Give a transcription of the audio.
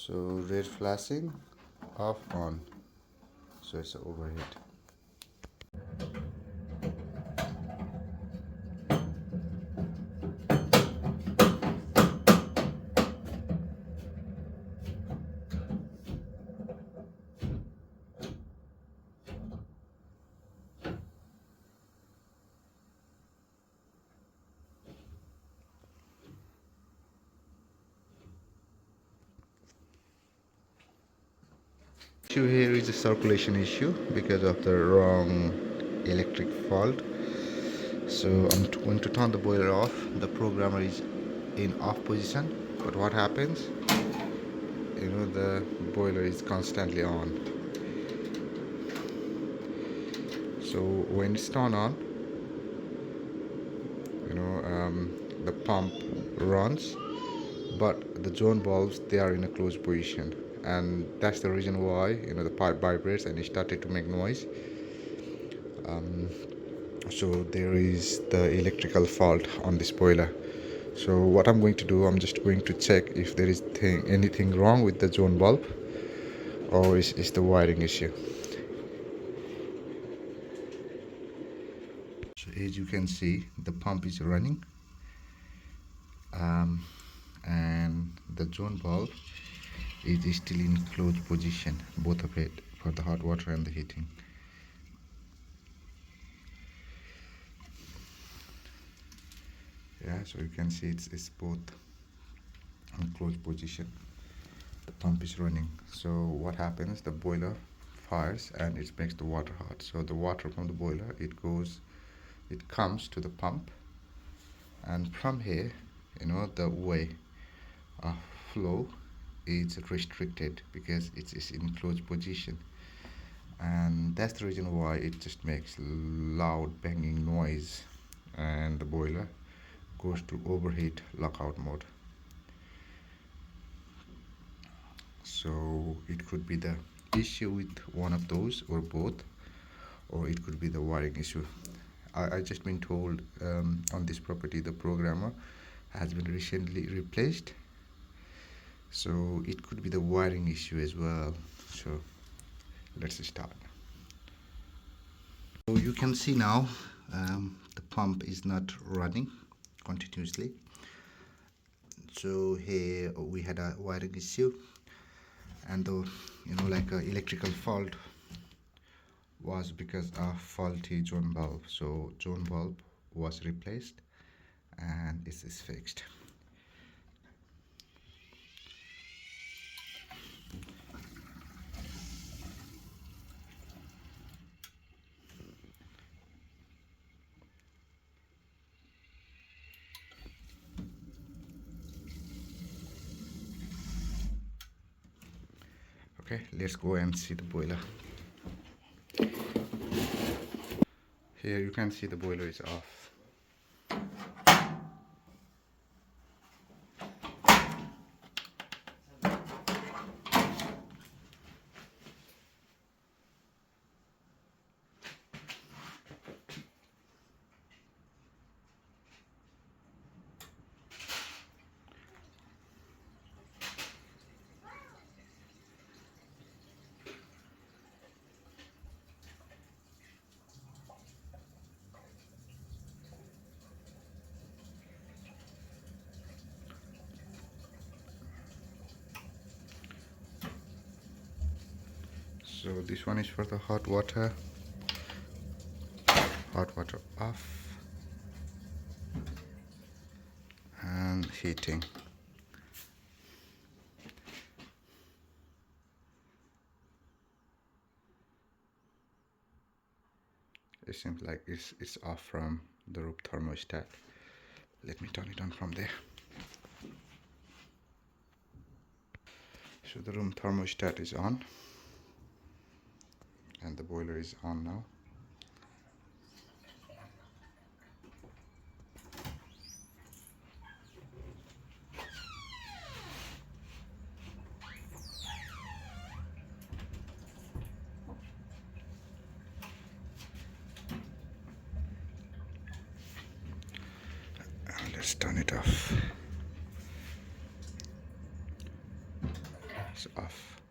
So red flashing, off, on. So it's overheat. Issue here is a circulation issue because of the wrong electric fault. So I'm going to turn the boiler off. The programmer is in off position, but what happens, the boiler is constantly on. So when it's turned on, the pump runs, but the zone valves, they are in a closed position, and that's the reason why the pipe vibrates and it started to make noise. So there is the electrical fault on this boiler. So what I'm going to do, I'm just going to check if there is anything wrong with the zone bulb, or is the wiring issue. So as you can see, the pump is running, and the zone bulb is still in closed position, both of it, for the hot water and the heating. Yeah, so you can see it's both in closed position. The pump is running. So what happens, the boiler fires and it makes the water hot. So the water from the boiler, it comes to the pump, and from here, the way of flow is restricted because it's in closed position, and that's the reason why it just makes loud banging noise, and the boiler goes to overheat lockout mode. So it could be the issue with one of those or both, or it could be the wiring issue. I just been told on this property the programmer has been recently replaced, so it could be the wiring issue as well. So let's start. So you can see now the pump is not running continuously. So here we had a wiring issue, and the like a electrical fault was because of faulty zone bulb. So zone bulb was replaced and it is fixed. Okay, let's go and see the boiler. Here you can see the boiler is off. So this one is for the hot water off, and heating. It seems like it's off from the room thermostat. Let me turn it on from there. So the room thermostat is on and the boiler is on now. Let's turn it off. It's off.